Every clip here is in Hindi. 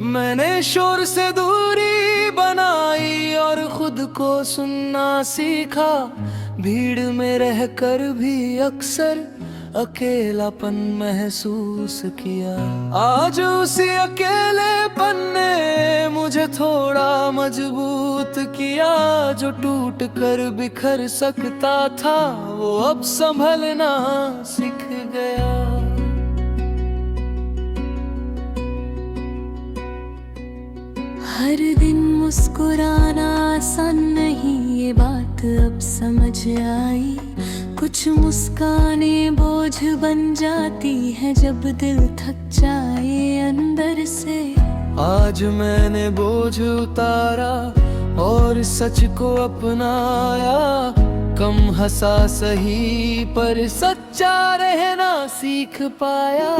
मैंने शोर से दूरी बनाई और खुद को सुनना सीखा। भीड़ में रहकर भी अक्सर अकेलापन महसूस किया। आज उसी अकेलेपन ने मुझे थोड़ा मजबूत किया। जो टूट कर बिखर सकता था वो अब संभलना सीख गया। हर दिन मुस्कुराना आसान नहीं, ये बात अब समझ आई। कुछ मुस्कानें बोझ बन जाती है जब दिल थक जाए अंदर से। आज मैंने बोझ उतारा और सच को अपनाया। कम हंसा सही पर सच्चा रहना सीख पाया।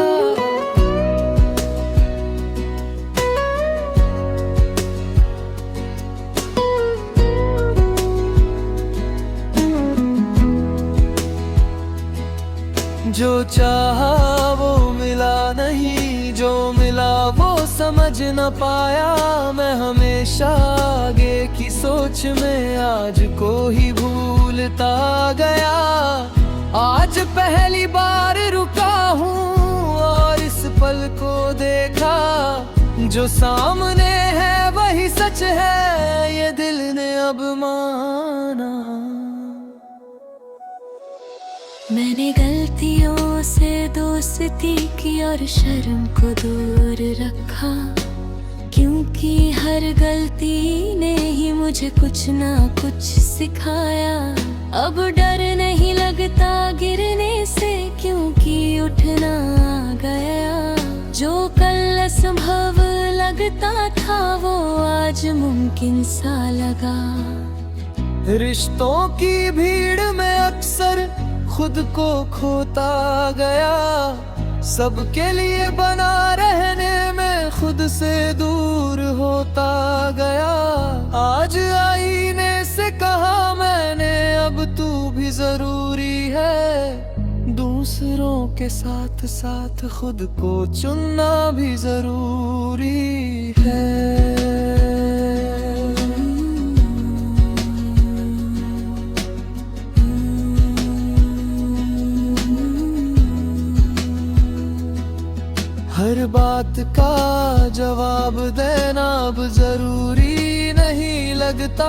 जो चाहा वो मिला नहीं, जो मिला वो समझ न पाया। मैं हमेशा आगे की सोच में आज को ही भूलता गया। आज पहली बार रुका हूँ और इस पल को देखा। जो सामने है वही सच है, ये दिल ने अब माना। मैंने गलतियों से दोस्ती की और शर्म को दूर रखा, क्योंकि हर गलती ने ही मुझे कुछ ना कुछ सिखाया। अब डर नहीं लगता गिरने से, क्योंकि उठना आ गया। जो कल असंभव लगता था वो आज मुमकिन सा लगा। रिश्तों की भीड़ में अक्सर खुद को खोता गया। सबके लिए बना रहने में खुद से दूर होता गया। आज आईने से कहा मैंने अब तू भी जरूरी है। दूसरों के साथ साथ खुद को चुनना भी जरूरी है। हर बात का जवाब देना अब जरूरी नहीं लगता।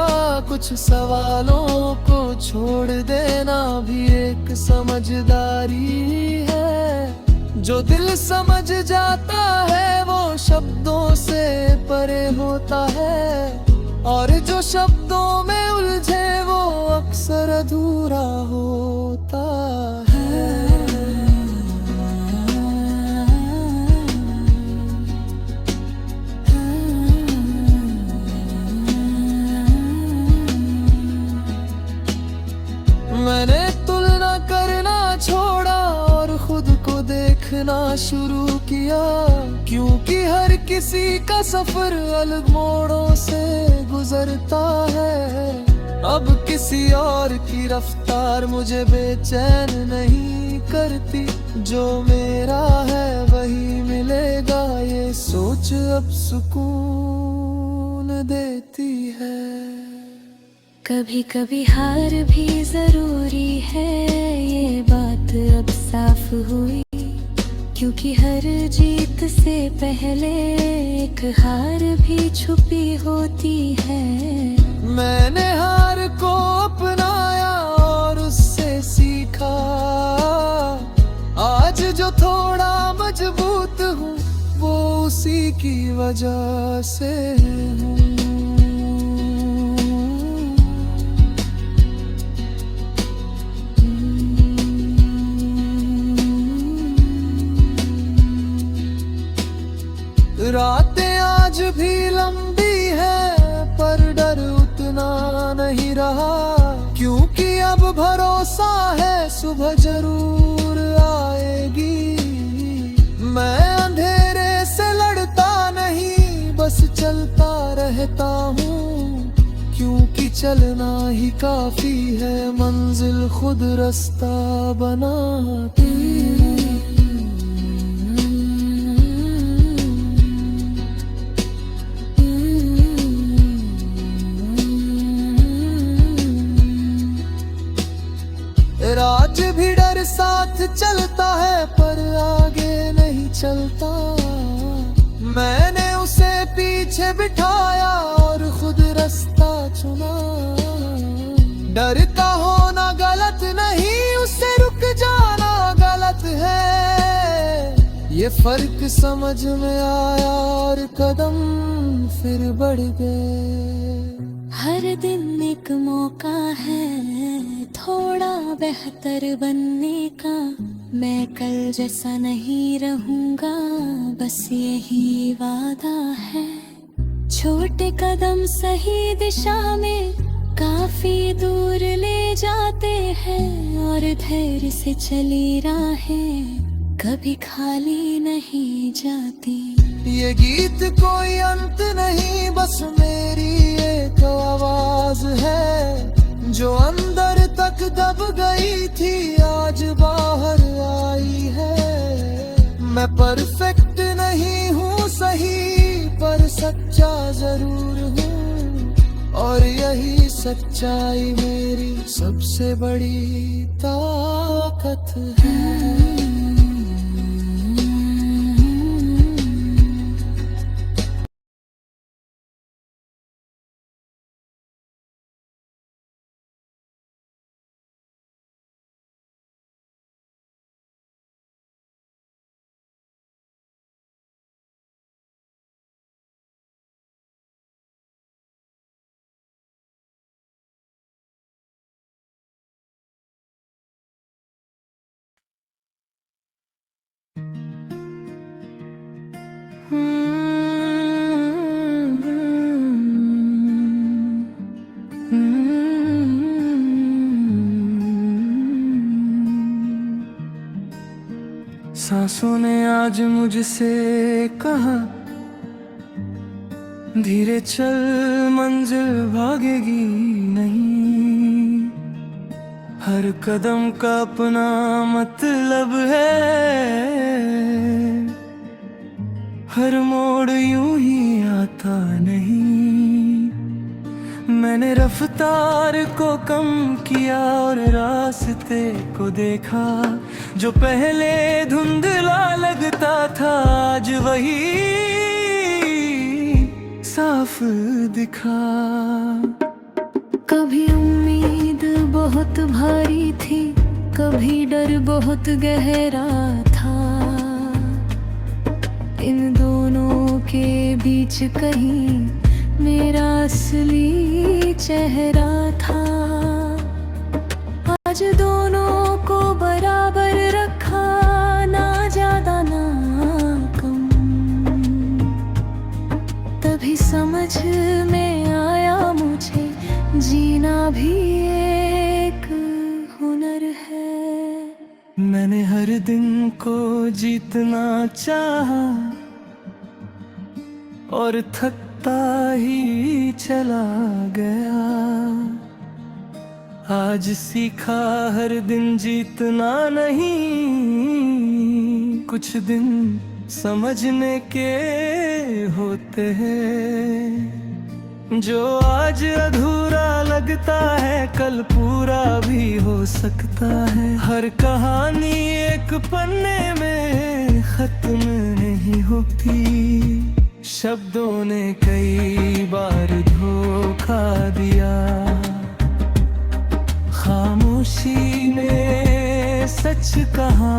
कुछ सवालों को छोड़ देना भी एक समझदारी है। जो दिल समझ जाता है वो शब्दों से परे होता है, और जो शब्दों में उलझे वो अक्सर अधूरा होता है। मैंने तुलना करना छोड़ा और खुद को देखना शुरू किया, क्योंकि हर किसी का सफर अलग मोड़ों से गुजरता है। अब किसी और की रफ्तार मुझे बेचैन नहीं करती। जो मेरा है वही मिलेगा, ये सोच अब सुकून देती है। कभी कभी हार भी जरूरी है, ये बात अब साफ हुई। क्योंकि हर जीत से पहले एक हार भी छुपी होती है। मैंने हार को अपनाया और उससे सीखा। आज जो थोड़ा मजबूत हूँ वो उसी की वजह से हूँ। रातें आज भी लंबी है पर डर उतना नहीं रहा, क्योंकि अब भरोसा है सुबह जरूर आएगी। मैं अंधेरे से लड़ता नहीं, बस चलता रहता हूँ, क्योंकि चलना ही काफी है, मंजिल खुद रास्ता बनाती। आज भी डर साथ चलता है पर आगे नहीं चलता। मैंने उसे पीछे बिठाया और खुद रास्ता चुना। डरता होना गलत नहीं, उससे रुक जाना गलत है। ये फर्क समझ में आया और कदम फिर बढ़ गए। हर दिन एक मौका है थोड़ा बेहतर बनने का। मैं कल जैसा नहीं रहूंगा, बस यही वादा है। छोटे कदम सही दिशा में काफी दूर ले जाते हैं, और धैर्य से चली राहें कभी खाली नहीं जाती। ये गीत कोई अंत नहीं, बस मेरी एक आवाज है जो अंदर तक दब गई थी, आज बाहर आई है। मैं परफेक्ट नहीं हूँ सही, पर सच्चा जरूर हूँ, और यही सच्चाई मेरी सबसे बड़ी ताकत है। सांसों ने आज मुझसे कहा, धीरे चल मंजिल भागेगी नहीं। हर कदम का अपना मतलब है, हर मोड़ यूं ही आता नहीं। मैंने रफ्तार को कम किया और रास्ते को देखा, जो पहले धुंधला लगता था आज वही साफ दिखा। कभी उम्मीद बहुत भारी थी, कभी डर बहुत गहरा था। इन दोनों के बीच कहीं मेरा असली चेहरा था। आज दोनों को बराबर रखा, ना ज्यादा ना कम। तभी समझ में आया मुझे, जीना भी एक हुनर है। मैंने हर दिन को जीतना चाहा और थकता ही चला गया। आज सीखा हर दिन जीतना नहीं, कुछ दिन समझने के होते हैं। जो आज अधूरा लगता है कल पूरा भी हो सकता है। हर कहानी एक पन्ने में खत्म नहीं होती, शब्दों ने कई बार धोखा दिया। खामोशी ने सच कहा,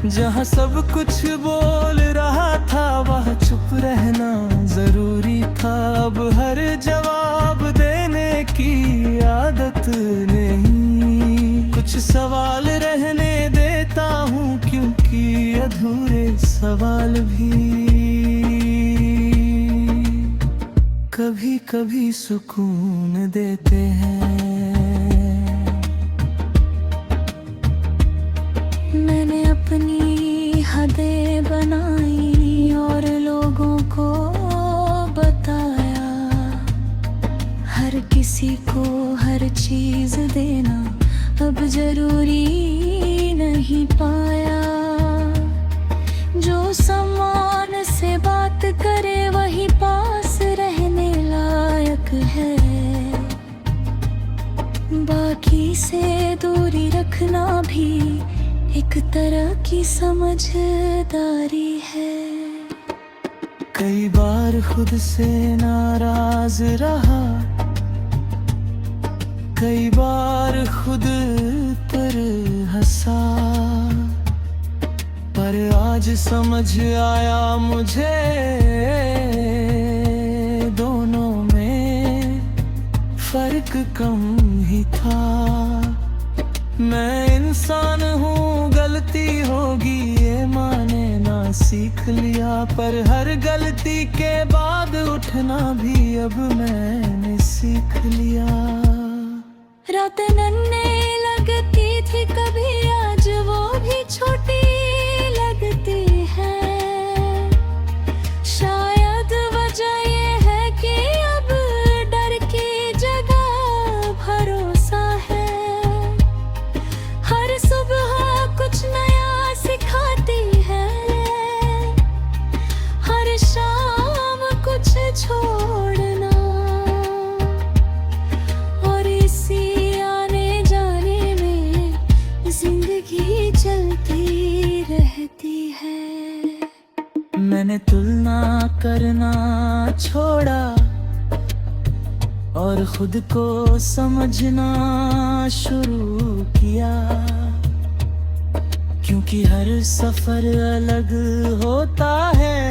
जहाँ सब कुछ बोल रहा था वहाँ चुप रहना जरूरी था। अब हर जवाब देने की आदत नहीं, कुछ सवाल रहने देता हूँ क्योंकि अधूरे सवाल भी कभी कभी सुकून देते हैं। मैंने अपनी हदें बनाई और लोगों को बताया, हर किसी को हर चीज देना अब जरूरी नहीं पाया। जो सम्मान से बात करे वही पास रहने लायक है, बाकी से दूर रुकना भी एक तरह की समझदारी है। कई बार खुद से नाराज रहा, कई बार खुद पर हंसा, पर आज समझ आया मुझे दोनों में फर्क कम ही था। मैं इंसान हूँ, गलती होगी ये माने ना सीख लिया, पर हर गलती के बाद उठना भी अब मैंने सीख लिया। रात नन्हे लगती थी कभी, आज वो भी छोटी लगती है। शायद वजह ये है कि अब डर की जगह भरोसा है। हर सुबह कुछ नया सिखाती है, हर शाम कुछ छोड़ना, और इसी आने जाने में जिंदगी चलती रहती है। मैंने तुलना करना छोड़ा और खुद को समझना शुरू किया, क्योंकि हर सफर अलग होता है,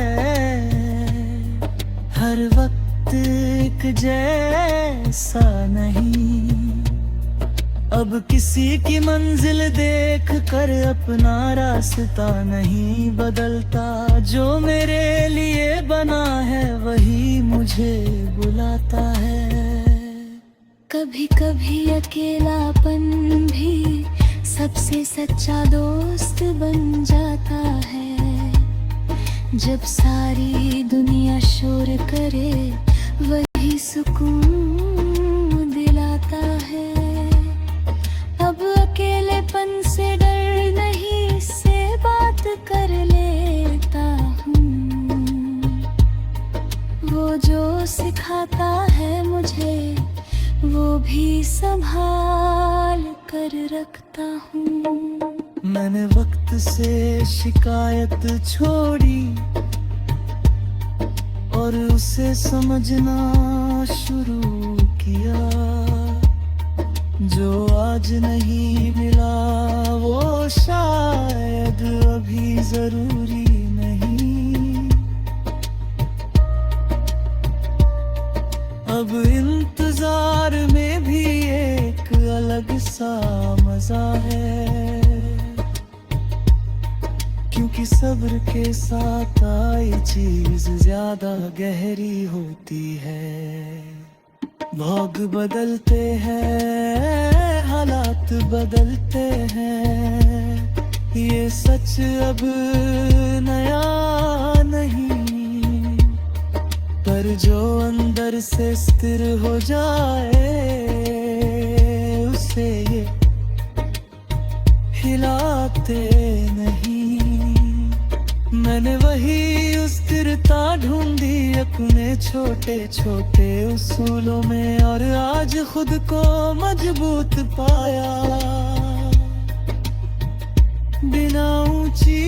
हर वक्त एक जैसा नहीं। अब किसी की मंजिल देख कर अपना रास्ता नहीं बदलता, जो मेरे लिए बना है वही मुझे बुलाता है। कभी कभी अकेलापन भी सबसे सच्चा दोस्त बन जाता है। जब सारी दुनिया शोर करे वही सुकून दिलाता है। अब अकेलेपन से डर नहीं, से बात कर लेता हूँ। वो जो सिखाता है मुझे वो भी संभाल कर रखता हूँ। मैंने वक्त से शिकायत छोड़ी और उसे समझना शुरू किया। जो आज नहीं मिला वो शायद अभी जरूरी नहीं। अब इंतजार में भी एक अलग सा मजा है, क्योंकि सब्र के साथ आई चीज ज्यादा गहरी होती है। भोग बदलते हैं, हालात बदलते हैं, ये सच अब नया नहीं। पर जो अंदर से स्थिर हो जाए उसे ये हिलाते नहीं। मैंने वही स्थिरता ढूंढी अपने छोटे छोटे उसूलों में, और आज खुद को मजबूत पाया। बिना ऊंची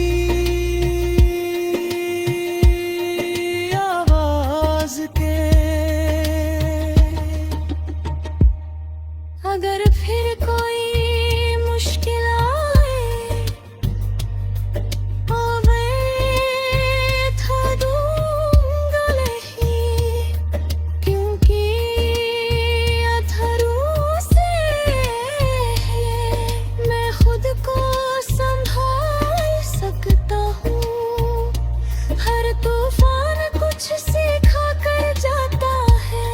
आवाज के अगर फिर कोई मुश्किल आए और मैं था दूंगा नहीं, क्योंकि अधरों से मैं खुद को संभाल सकता हूँ। हर तूफान कुछ सिखा कर जाता है।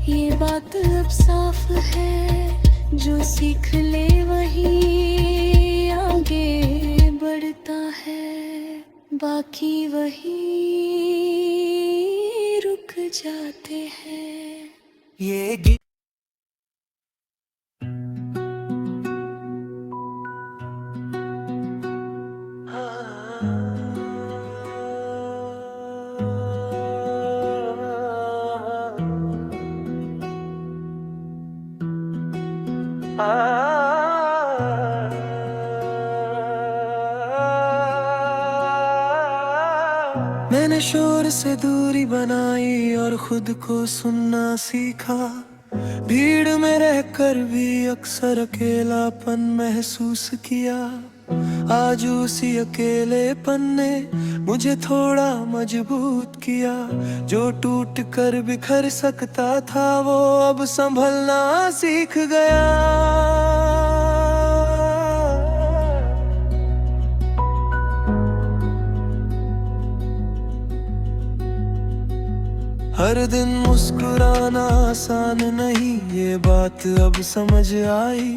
ये बात अब साफ है, जो सीख ले वही आगे बढ़ता है, बाकी वही रुक जाते हैं। ये गीत मैंने शोर से दूरी बनाई और खुद को सुनना सीखा। भीड़ में रहकर भी अक्सर अकेलापन महसूस किया। आज उसी अकेलेपन ने मुझे थोड़ा मजबूत किया। जो टूट कर बिखर सकता था वो अब संभलना सीख गया। हर दिन मुस्कुराना आसान नहीं, ये बात अब समझ आई।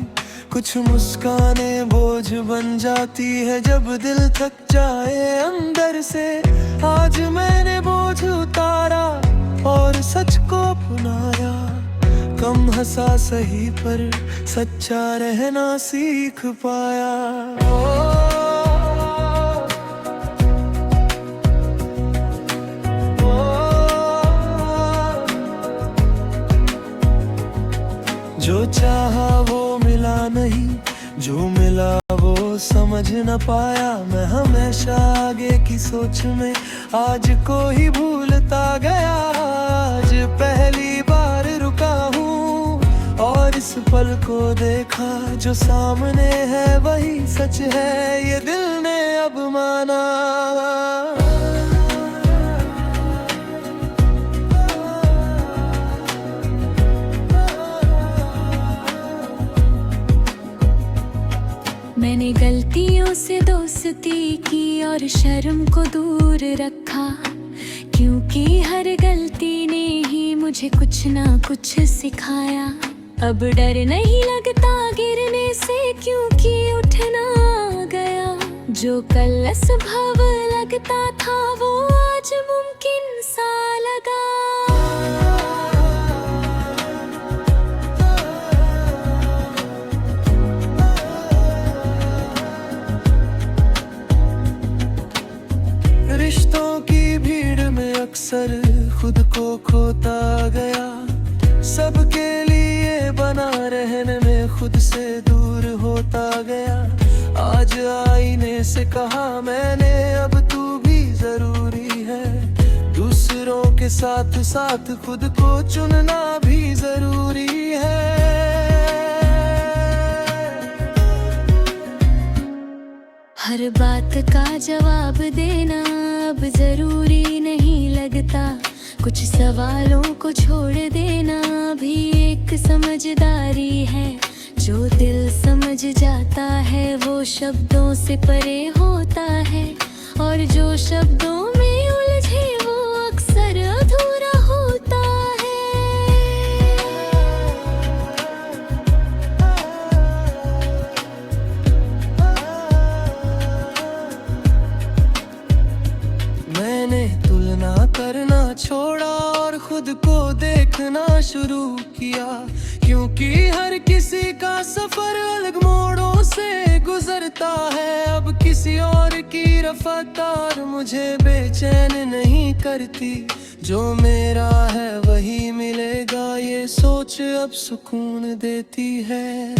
कुछ मुस्कानें बोझ बन जाती है जब दिल थक जाए अंदर से। आज मैंने बोझ उतारा और सच को अपनाया। कम हंसा सही पर सच्चा रहना सीख पाया। जो चाहा वो मिला नहीं, जो मिला वो समझ न पाया। मैं हमेशा आगे की सोच में आज को ही भूलता गया। आज पहली बार रुका हूँ और इस पल को देखा। जो सामने है वही सच है, ये दिल ने अब माना। मैंने गलतियों से दोस्ती की और शर्म को दूर रखा, क्योंकि हर गलती ने ही मुझे कुछ ना कुछ सिखाया। अब डर नहीं लगता गिरने से, क्योंकि उठना गया। जो कल असंभव लगता था वो आज मुमकिन सा लगा। रिश्तों की भीड़ में अक्सर खुद को खोता गया। सबके लिए बना रहने में खुद से दूर होता गया। आज आईने से कहा मैंने अब तू भी जरूरी है। दूसरों के साथ साथ खुद को चुनना भी जरूरी है। हर बात का जवाब देना अब जरूरी नहीं लगता। कुछ सवालों को छोड़ देना भी एक समझदारी है। जो दिल समझ जाता है वो शब्दों से परे होता है, और जो शब्दों में उलझे वो अक्सर अधूरा होता है। मैंने तुलना करना छोड़ा और खुद को देखना शुरू किया, क्योंकि हर किसी का सफर अलग मोड़ों से गुजरता है। अब किसी और की रफ्तार मुझे बेचैन नहीं करती। जो मेरा है वही मिलेगा, ये सोच अब सुकून देती है।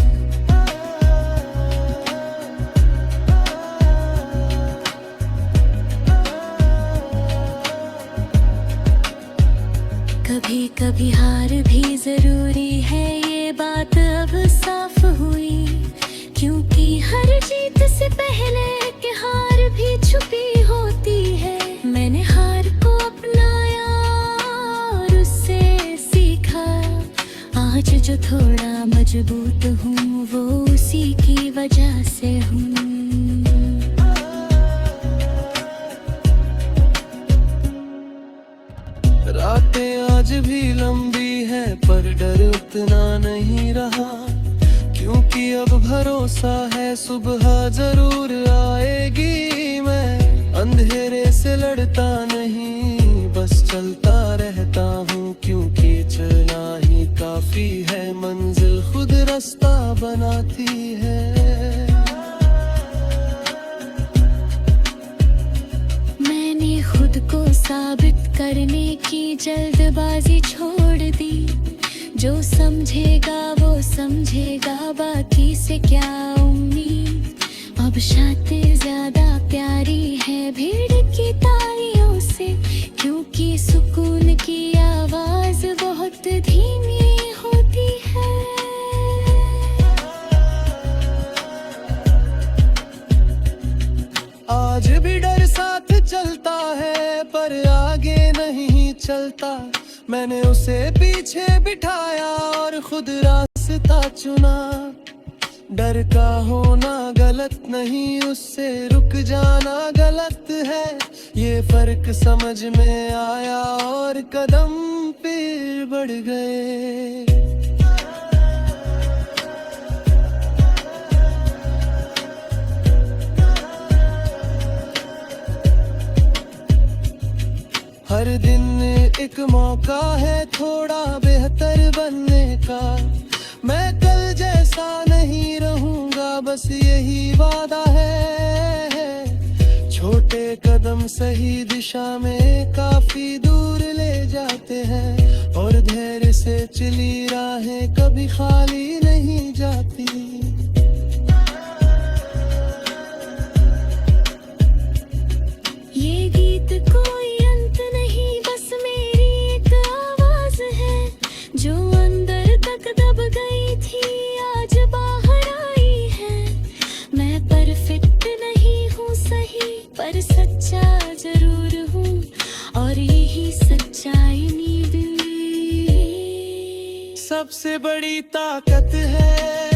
कभी कभी हार भी जरूरी है, ये बात अब साफ हुई। क्योंकि हर जीत से पहले एक हार भी छुपी होती है। मैंने हार को अपनाया और उससे सीखा। आज जो थोड़ा मजबूत हूँ वो उसी की वजह से हूँ। रातें आज भी लंबी है पर डर उतना नहीं रहा, क्योंकि अब भरोसा है सुबह जरूर आएगी। मैं अंधेरे से लड़ता नहीं, बस चलता रहता हूँ, क्योंकि चलना ही काफी है। मंजिल खुद रास्ता बनाती है। मैंने खुद को साबित करने की जल्दबाजी छोड़ दी। जो समझेगा वो समझेगा, बाकी से क्या उम्मीद। अब शांति ज्यादा प्यारी है भीड़ की तालियों से। बहुत धीमी होती है। आज भी डर साथ चलता है पर आगे नहीं चलता। मैंने उसे पीछे बिठाया और खुद रास्ता चुना। डर का होना गलत नहीं, उससे रुक जाना गलत है। ये फर्क समझ में आया और कदम फिर बढ़ गए। हर दिन एक मौका है थोड़ा बेहतर बनने का। मैं कल जैसा नहीं रहूंगा, बस यही वादा है। छोटे कदम सही दिशा में काफी दूर ले जाते हैं और धैर्य से चली राहें कभी खाली नहीं जाती। ये गीत कोई अंत नहीं, बस मेरी एक आवाज है जो अंदर तक दब गई थी, आज बाहर आई है। मैं परफेक्ट नहीं हूँ सही, पर सच्चा जरूर हूँ, और यही सच्चाई नींद सबसे बड़ी ताकत है।